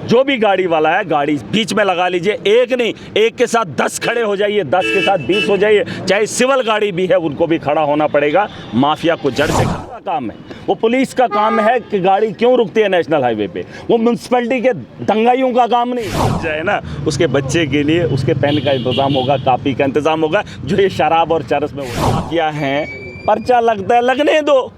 जो भी गाड़ी वाला है गाड़ी बीच में लगा लीजिए, एक नहीं, एक के साथ 10 खड़े हो जाइए, 10 के साथ 20 हो जाइए, चाहे सिविल गाड़ी भी है उनको भी खड़ा होना पड़ेगा। माफिया को जड़ से खड़ा काम है। वो पुलिस का काम है कि गाड़ी क्यों रुकती है नेशनल हाईवे पे, वो म्यूनसिपैलिटी के दंगाइयों का काम नहीं है ना। उसके बच्चे के लिए उसके पेन का इंतजाम होगा, कापी का इंतजाम होगा। जो ये शराब और चरस में माफिया हैं, पर्चा लगता है, लगने दो,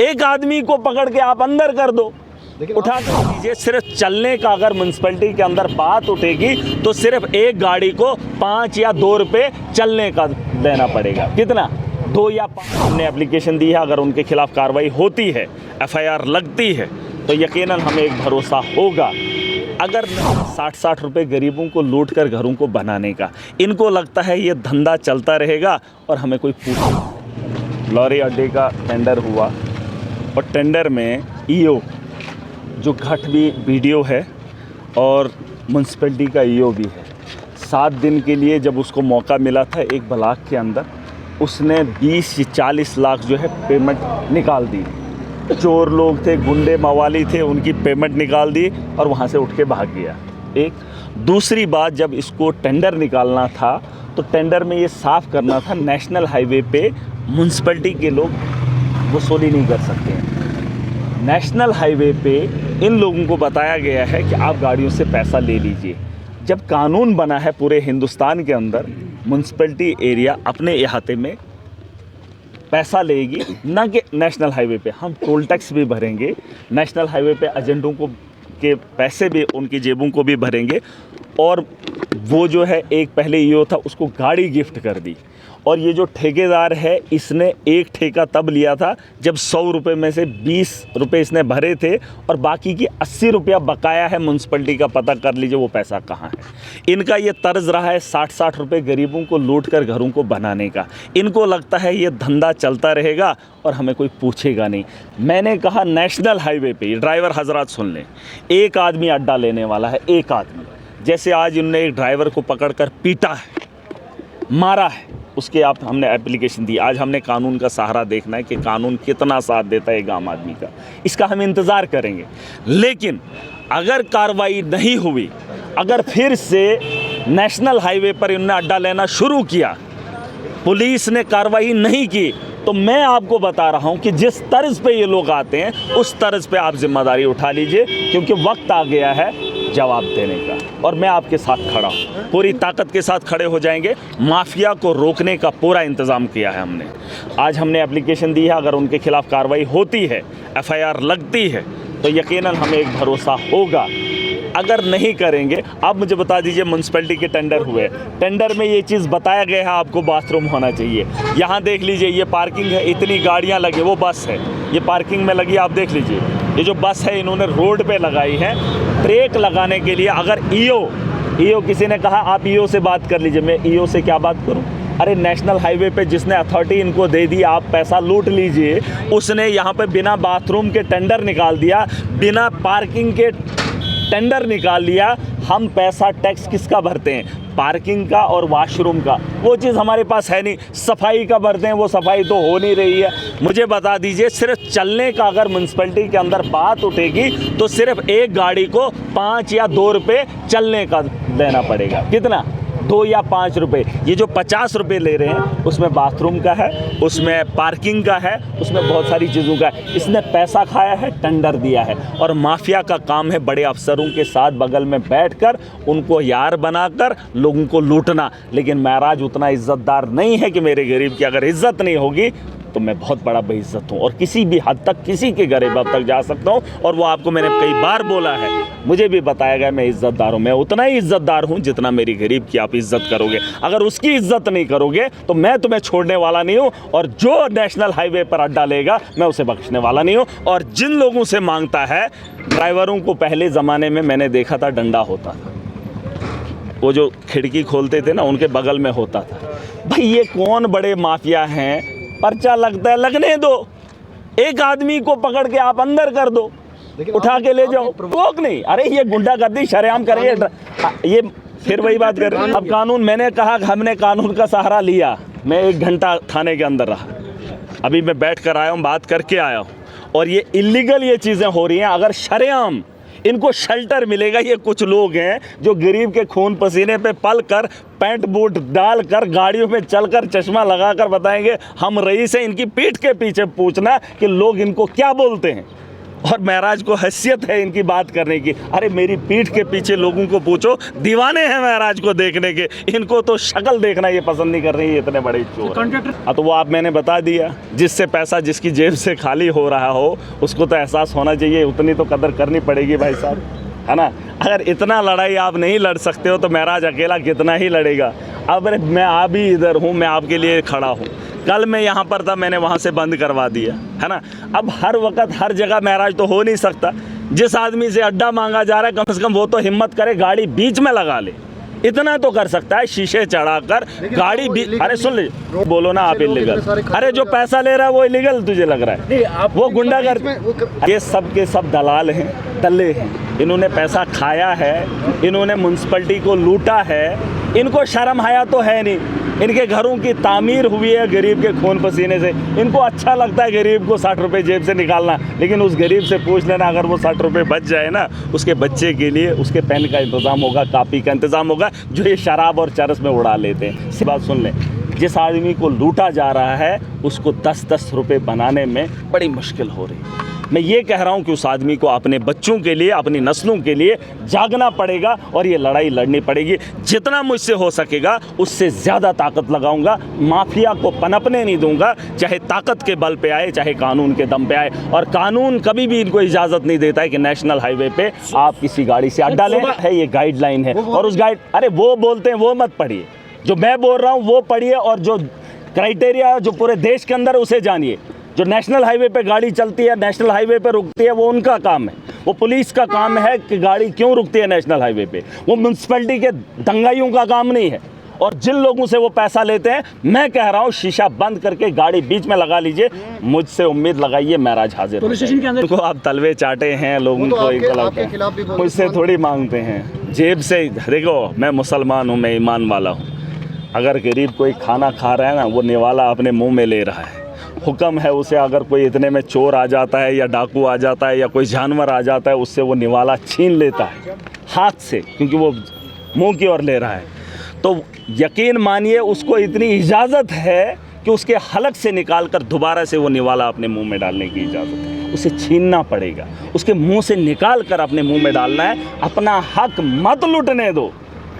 एक आदमी को पकड़ के आप अंदर कर दो, उठा कर दीजिए। सिर्फ चलने का अगर म्यूनसिपैलिटी के अंदर बात उठेगी तो सिर्फ एक गाड़ी को 5 या 2 रुपये चलने का देना पड़ेगा। कितना? 2 या 5। हमने एप्लीकेशन दी है, अगर उनके खिलाफ कार्रवाई होती है, FIR लगती है, तो यकीनन हमें एक भरोसा होगा। अगर 60-60 रुपये गरीबों को लूट कर घरों को बनाने का इनको लगता है ये धंधा चलता रहेगा और हमें कोई पूछे। लॉरी अड्डे का टेंडर हुआ और टेंडर में EO जो घट भी BDO है और म्यूनसिपैलिटी का EO भी है। 7 दिन के लिए जब उसको मौका मिला था एक ब्लॉक के अंदर, उसने 20 से 40 लाख जो है पेमेंट निकाल दी। चोर लोग थे, गुंडे मवाली थे, उनकी पेमेंट निकाल दी और वहाँ से उठ के भाग गया। एक दूसरी बात, जब इसको टेंडर निकालना था तो टेंडर में ये साफ़ करना था नेशनल हाईवे पे म्यूनसिपैलिटी के लोग वसूली नहीं कर सकते हैं। नेशनल हाईवे पे इन लोगों को बताया गया है कि आप गाड़ियों से पैसा ले लीजिए। जब कानून बना है पूरे हिंदुस्तान के अंदर, म्यूनसिपैलिटी एरिया अपने इहाते में पैसा लेगी, ना कि नेशनल हाईवे पे। हम टोल टैक्स भी भरेंगे, नेशनल हाईवे पे एजेंटों को के पैसे भी उनकी जेबों को भी भरेंगे। और वो जो है एक पहले EO था, उसको गाड़ी गिफ्ट कर दी। और ये जो ठेकेदार है, इसने एक ठेका तब लिया था जब 100 रुपये में से 20 रुपये इसने भरे थे और बाकी की 80 रुपया बकाया है म्यूनसिपैलिटी का। पता कर लीजिए वो पैसा कहाँ है। इनका ये तर्ज रहा है 60-60 रुपये गरीबों को लूट कर घरों को बनाने का। इनको लगता है ये धंधा चलता रहेगा और हमें कोई पूछेगा नहीं। मैंने कहा नेशनल हाईवे पे, ड्राइवर हजरात सुन लें, एक आदमी अड्डा लेने वाला है, एक आदमी। जैसे आज इन्होंने एक ड्राइवर को पकड़ कर पीटा है, मारा है, उसके आप हमने एप्लीकेशन दी। आज हमने कानून का सहारा देखना है कि कानून कितना साथ देता है एक आम आदमी का, इसका हम इंतज़ार करेंगे। लेकिन अगर कार्रवाई नहीं हुई, अगर फिर से नेशनल हाईवे पर इन्होंने अड्डा लेना शुरू किया, पुलिस ने कार्रवाई नहीं की, तो मैं आपको बता रहा हूं कि जिस तर्ज पे ये लोग आते हैं उस तर्ज पे आप जिम्मेदारी उठा लीजिए, क्योंकि वक्त आ गया है जवाब देने का। और मैं आपके साथ खड़ा हूँ, पूरी ताकत के साथ खड़े हो जाएंगे। माफिया को रोकने का पूरा इंतज़ाम किया है हमने। आज हमने एप्लीकेशन दी है, अगर उनके खिलाफ कार्रवाई होती है, FIR लगती है, तो यकीनन हमें एक भरोसा होगा। अगर नहीं करेंगे, आप मुझे बता दीजिए, म्यूनसिपैलिटी के टेंडर हुए, टेंडर में ये चीज़ बताया गया है आपको बाथरूम होना चाहिए। यहाँ देख लीजिए, ये पार्किंग है, इतनी गाड़ियाँ लगी, वो बस है, ये पार्किंग में लगी। आप देख लीजिए, ये जो बस है इन्होंने रोड पे लगाई है ब्रेक लगाने के लिए। अगर EO किसी ने कहा आप EO से बात कर लीजिए, मैं EO से क्या बात करूं? अरे नेशनल हाईवे पे जिसने अथॉरिटी इनको दे दी, आप पैसा लूट लीजिए, उसने यहाँ पे बिना बाथरूम के टेंडर निकाल दिया, बिना पार्किंग के टेंडर निकाल लिया। हम पैसा टैक्स किसका भरते हैं? पार्किंग का और वॉशरूम का। वो चीज़ हमारे पास है नहीं। सफाई का भरते हैं, वो सफाई तो हो नहीं रही है। मुझे बता दीजिए, सिर्फ चलने का अगर म्यूनसिपैलिटी के अंदर बात उठेगी तो सिर्फ एक गाड़ी को 5 या 2 रुपये चलने का देना पड़ेगा। कितना? 2 या 5 रुपये। ये जो 50 रुपये ले रहे हैं, उसमें बाथरूम का है, उसमें पार्किंग का है, उसमें बहुत सारी चीज़ों का है। इसने पैसा खाया है, टेंडर दिया है। और माफिया का काम है बड़े अफसरों के साथ बगल में बैठकर उनको यार बनाकर लोगों को लूटना। लेकिन महराज उतना इज्जतदार नहीं है कि मेरे गरीब की अगर इज्जत नहीं होगी तो मैं बहुत बड़ा बेइज्जत हूँ और किसी भी हद तक किसी के गरीब तक जा सकता हूँ। और वो आपको मैंने कई बार बोला है, मुझे भी बताया गया मैं इज्जतदार हूँ। मैं उतना ही इज्जतदार हूँ जितना मेरी गरीब की आप इज्जत करोगे। अगर उसकी इज्जत नहीं करोगे तो मैं तुम्हें छोड़ने वाला नहीं हूँ। और जो नेशनल हाईवे पर अड्डा लेगा मैं उसे बख्शने वाला नहीं हूँ। और जिन लोगों से मांगता है, ड्राइवरों को पहले ज़माने में मैंने देखा था डंडा होता था, वो जो खिड़की खोलते थे ना उनके बगल में होता था। भाई ये कौन बड़े माफिया हैं? पर्चा लगता है, लगने दो, एक आदमी को पकड़ के आप अंदर कर दो, उठा के ले जाओ, रोक नहीं। अरे ये गुंडागर्दी शरेआम करेंगे, ये फिर वही बात कर रहे हैं। अब कानून, मैंने कहा हमने कानून का सहारा लिया। मैं 1 घंटा थाने के अंदर रहा, अभी मैं बैठ कर आया हूँ, बात करके आया हूँ। और ये इलीगल ये चीज़ें हो रही हैं। अगर शरेआम इनको शेल्टर मिलेगा। ये कुछ लोग हैं जो गरीब के खून पसीने पे पल कर, पैंट बूट डालकर, गाड़ियों में चलकर, चश्मा लगाकर बताएंगे हम रईस हैं। इनकी पीठ के पीछे पूछना कि लोग इनको क्या बोलते हैं, और महराज को हैसियत है इनकी बात करने की। अरे मेरी पीठ के पीछे लोगों को पूछो, दीवाने हैं महराज को देखने के, इनको तो शक्ल देखना ये पसंद नहीं कर रही है, इतने बड़े चोर। तो वो आप मैंने बता दिया, जिससे पैसा जिसकी जेब से खाली हो रहा हो उसको तो एहसास होना चाहिए, उतनी तो कदर करनी पड़ेगी भाई साहब, है ना। अगर इतना लड़ाई आप नहीं लड़ सकते हो तो महराज अकेला कितना ही लड़ेगा। अब मैं आ भी इधर हूँ, मैं आपके लिए खड़ा हूँ। कल मैं यहाँ पर था, मैंने वहाँ से बंद करवा दिया, है ना। अब हर वक्त हर जगह महराज तो हो नहीं सकता। जिस आदमी से अड्डा मांगा जा रहा है कम से कम वो तो हिम्मत करे गाड़ी बीच में लगा ले, इतना तो कर सकता है। शीशे चढ़ाकर गाड़ी अरे सुन लीजिए, बोलो ना आप इलीगल। अरे जो पैसा ले रहा है वो इलीगल तुझे लग रहा है, वो गुंडागर्दी। ये सब के सब दलाल हैं, दल्ले हैं, इन्होंने पैसा खाया है, इन्होंने म्यूनसिपैलिटी को लूटा है, इनको शर्म हया तो है नहीं। इनके घरों की तामीर हुई है गरीब के खून पसीने से। इनको अच्छा लगता है गरीब को 60 रुपये जेब से निकालना, लेकिन उस गरीब से पूछ लेना, अगर वो 60 रुपये बच जाए ना, उसके बच्चे के लिए उसके पेन का इंतज़ाम होगा, कापी का इंतज़ाम होगा, जो ये शराब और चरस में उड़ा लेते हैं। इसी बात सुन लें, जिस आदमी को लूटा जा रहा है उसको 10-10 रुपये बनाने में बड़ी मुश्किल हो रही है। मैं ये कह रहा हूँ कि उस आदमी को अपने बच्चों के लिए, अपनी नस्लों के लिए जागना पड़ेगा और ये लड़ाई लड़नी पड़ेगी। जितना मुझसे हो सकेगा उससे ज़्यादा ताकत लगाऊंगा, माफिया को पनपने नहीं दूंगा, चाहे ताकत के बल पे आए, चाहे कानून के दम पे आए। और कानून कभी भी इनको इजाज़त नहीं देता है कि नेशनल हाईवे पे आप किसी गाड़ी से अड्डा लें, है ये गाइडलाइन है। और उस अरे वो बोलते हैं वो मत पढ़िए, जो मैं बोल रहा हूँ वो पढ़िए, और जो क्राइटेरिया जो पूरे देश के अंदर उसे जानिए। जो नेशनल हाईवे पे गाड़ी चलती है, नेशनल हाईवे पे रुकती है, वो उनका काम है, वो पुलिस का काम है कि गाड़ी क्यों रुकती है नेशनल हाईवे पे, वो म्यूनसिपैलिटी के दंगाइयों का काम नहीं है। और जिन लोगों से वो पैसा लेते हैं, मैं कह रहा हूँ शीशा बंद करके गाड़ी बीच में लगा लीजिए, मुझसे उम्मीद लगाइए महराज हाजिर। पुलिस स्टेशन के अंदर को आप तलवे चाटे हैं लोगों को, मुझसे थोड़ी मांगते हैं जेब से। देखो मैं मुसलमान हूँ, मैं ईमान वाला हूँ। अगर गरीब कोई खाना खा रहा है ना, वो निवाला अपने मुँह में ले रहा है, हुक्म है उसे। अगर कोई इतने में चोर आ जाता है या डाकू आ जाता है या कोई जानवर आ जाता है, उससे वो निवाला छीन लेता है हाथ से, क्योंकि वो मुंह की ओर ले रहा है। तो यकीन मानिए उसको इतनी इजाज़त है कि उसके हलक से निकालकर दोबारा से वो निवाला अपने मुंह में डालने की इजाज़त है। उसे छीनना पड़ेगा, उसके मुंह से निकाल कर अपने मुंह में डालना है। अपना हक मत लुटने दो।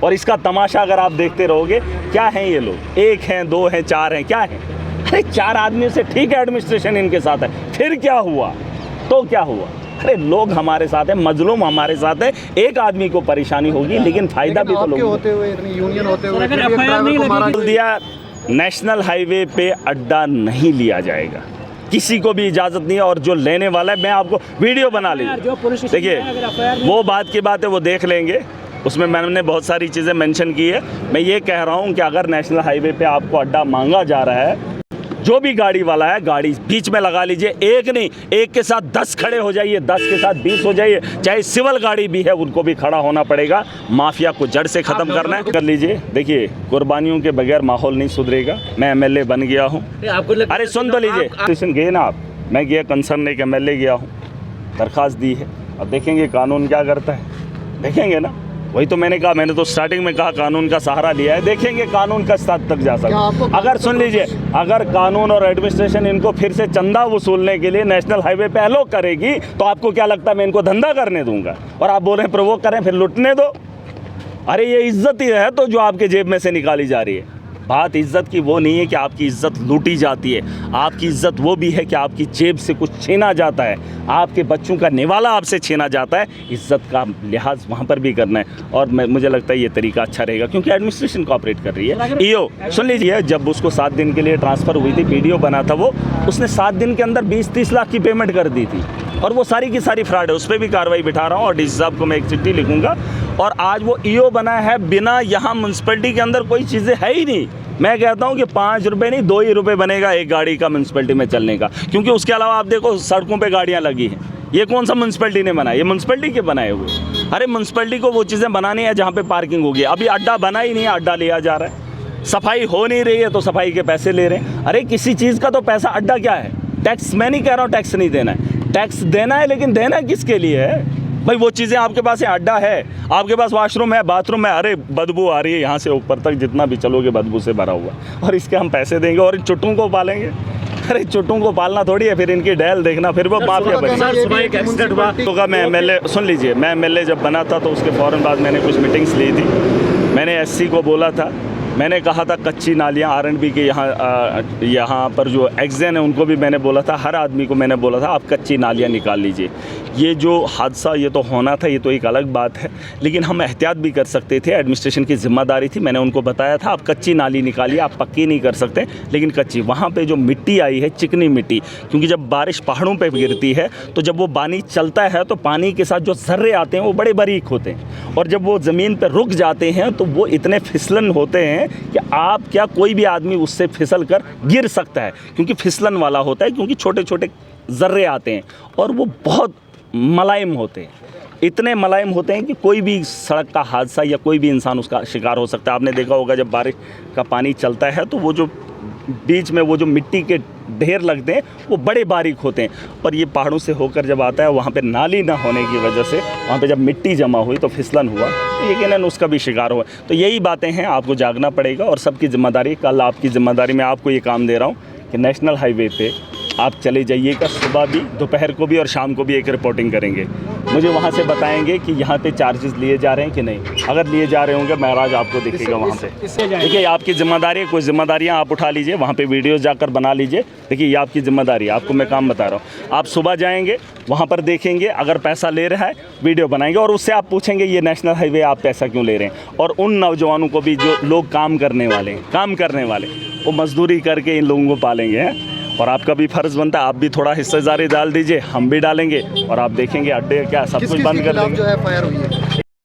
और इसका तमाशा अगर आप देखते रहोगे, क्या हैं ये लोग, 1 हैं 2 हैं 4 हैं, क्या है? अरे 4 आदमियों से ठीक है एडमिनिस्ट्रेशन इनके साथ है, फिर क्या हुआ? तो क्या हुआ? अरे लोग हमारे साथ हैं, मजलूम हमारे साथ है। एक आदमी को परेशानी होगी लेकिन फायदा भी तो लोगों होते हुए, इतनी यूनियन होते हुए बोल दिया नेशनल हाईवे पे अड्डा नहीं लिया जाएगा, किसी को भी इजाज़त नहीं है। और जो लेने वाला है, मैं आपको वीडियो बना लीजिए, देखिए वो बात की बात है, वो देख लेंगे, उसमें मैंने बहुत सारी चीज़ें मेंशन की है। मैं ये कह रहा हूँ कि अगर नेशनल हाईवे पे आपको अड्डा मांगा जा रहा है, जो भी गाड़ी वाला है गाड़ी बीच में लगा लीजिए। एक नहीं, एक के साथ 10 खड़े हो जाइए, 10 के साथ 20 हो जाइए, चाहे सिविल गाड़ी भी है उनको भी खड़ा होना पड़ेगा। माफिया को जड़ से ख़त्म करना है, कर लीजिए। देखिए कुर्बानियों के बगैर माहौल नहीं सुधरेगा। मैं MLA बन गया हूँ। अरे सुन तो लीजिए, स्टेशन गए ना आप, मैं गया कंसर्न एक MLA गया हूँ, दरख्वास्त दी है। अब देखेंगे कानून क्या करता है, देखेंगे ना। वही तो मैंने कहा, मैंने तो स्टार्टिंग में कहा कानून का सहारा लिया है, देखेंगे कानून का स्तर तक जा सकता। अगर सुन लीजिए, अगर कानून और एडमिनिस्ट्रेशन इनको फिर से चंदा वसूलने के लिए नेशनल हाईवे पे अलो करेगी, तो आपको क्या लगता है मैं इनको धंधा करने दूंगा? और आप बोल रहे हैं प्रोवोक करें, फिर लुटने दो। अरे ये इज्जत ही है तो जो आपके जेब में से निकाली जा रही है। बात इज्जत की वो नहीं है कि आपकी इज्जत लूटी जाती है, आपकी इज्जत वो भी है कि आपकी जेब से कुछ छीना जाता है, आपके बच्चों का निवाला आपसे छीना जाता है। इज्जत का लिहाज वहाँ पर भी करना है। और मुझे लगता है ये तरीका अच्छा रहेगा, क्योंकि एडमिनिस्ट्रेशन कोऑपरेट कर रही है। ईओ सुन लीजिए, जब उसको 7 दिन के लिए ट्रांसफ़र हुई थी, PDO बना था वो, उसने 7 दिन के अंदर 20-30 लाख की पेमेंट कर दी थी, और वो सारी की सारी फ्रॉड है। उस पर भी कार्रवाई बिठा रहा हूँ और DC साहब को मैं एक चिट्ठी लिखूंगा। और आज वो EO बना है, बिना यहाँ म्यूनसिपैलिटी के अंदर कोई चीज़ें है ही नहीं। मैं कहता हूँ कि 5 रुपये नहीं, 2 ही रुपये बनेगा एक गाड़ी का म्यूनसिपैलिटी में चलने का, क्योंकि उसके अलावा आप देखो सड़कों पे गाड़ियाँ लगी हैं। ये कौन सा म्यूनसिपैलिटी ने बनाया? ये म्यूनसिपैलिटी के बनाए हुए। अरे म्यूनसिपैलिटी को वो चीज़ें बनानी है जहाँ पे पार्किंग होगी। अभी अड्डा बना ही नहीं है, अड्डा लिया जा रहा है। सफाई हो नहीं रही है तो सफाई के पैसे ले रहे हैं। अरे किसी चीज़ का तो पैसा, अड्डा क्या है? टैक्स, मैं नहीं कह रहा हूँ टैक्स नहीं देना है, टैक्स देना है, लेकिन देना किसके लिए है? भाई वो चीज़ें आपके पास है, अड्डा है, आपके पास वॉशरूम है, बाथरूम है, अरे बदबू आ रही है यहाँ से ऊपर तक, जितना भी चलोगे बदबू से भरा हुआ, और इसके हम पैसे देंगे और इन चुट्टों को पालेंगे। अरे चुट्टों को पालना थोड़ी है, फिर इनकी डैल देखना, फिर वो माफिया बनी। सुबह एक एक्सीडेंट हुआ तो मैं एमएलए, सुन लीजिए, मैं एमएलए जब बना था तो उसके फ़ौरन बाद मैंने कुछ मीटिंग्स ली थी। मैंने एससी को बोला था, मैंने कहा था कच्ची नालियाँ आरएनबी के यहाँ पर जो एग्जेन है उनको भी मैंने बोला था, हर आदमी को मैंने बोला था आप कच्ची नालियाँ निकाल लीजिए। ये जो हादसा ये तो होना था, ये तो एक अलग बात है, लेकिन हम एहतियात भी कर सकते थे, एडमिनिस्ट्रेशन की जिम्मेदारी थी। मैंने उनको बताया था आप कच्ची नाली निकालिए, आप पक्की नहीं कर सकते लेकिन कच्ची। वहाँ पे जो मिट्टी आई है, चिकनी मिट्टी, क्योंकि जब बारिश पहाड़ों पे गिरती है तो जब वो पानी चलता है तो पानी के साथ जो ज़र्रे आते हैं वो बड़े बारीक होते हैं, और जब वो ज़मीन पर रुक जाते हैं तो वो इतने फिसलन होते हैं कि आप क्या कोई भी आदमी उससे फिसल कर गिर सकता है, क्योंकि फिसलन वाला होता है, क्योंकि छोटे छोटे ज़र्रे आते हैं और वो बहुत मुलायम होते हैं, इतने मुलायम होते हैं कि कोई भी सड़क का हादसा या कोई भी इंसान उसका शिकार हो सकता है। आपने देखा होगा जब बारिश का पानी चलता है तो वो जो बीच में वो जो मिट्टी के ढेर लगते हैं वो बड़े बारीक होते हैं, और ये पहाड़ों से होकर जब आता है वहाँ पे नाली ना होने की वजह से वहाँ पे जब मिट्टी जमा हुई तो फिसलन हुआ, तो यकीनन उसका भी शिकार हुआ। तो यही बातें हैं, आपको जागना पड़ेगा और सबकी जिम्मेदारी, कल आपकी जिम्मेदारी, मैं आपको ये काम दे रहा हूँ कि नेशनल हाईवे पे आप चले जाइएगा, सुबह भी, दोपहर को भी और शाम को भी एक रिपोर्टिंग करेंगे। मुझे वहाँ से बताएंगे कि यहाँ पे चार्जेस लिए जा रहे हैं कि नहीं। अगर लिए जा रहे होंगे महाराज आपको दिखेगा वहाँ पे। देखिए आपकी जिम्मेदारी है, कुछ जिम्मेदारियाँ आप उठा लीजिए, वहाँ पे वीडियोस जाकर बना लीजिए। देखिए ये आपकी जिम्मेदारी है, आपको मैं काम बता रहा हूँ। आप सुबह जाएंगे, वहाँ पर देखेंगे, अगर पैसा ले रहा है वीडियो बनाएंगे और उससे आप पूछेंगे ये नेशनल हाईवे आप पैसा क्यों ले रहे हैं। और उन नौजवानों को भी जो लोग काम करने वाले वो मजदूरी करके इन लोगों को पालेंगे हैं, और आपका भी फ़र्ज़ बनता है आप भी थोड़ा हिस्सेदारी डाल दीजिए, हम भी डालेंगे, और आप देखेंगे अड्डे क्या सब कुछ बंद कर देंगे। जो है फायर हुई है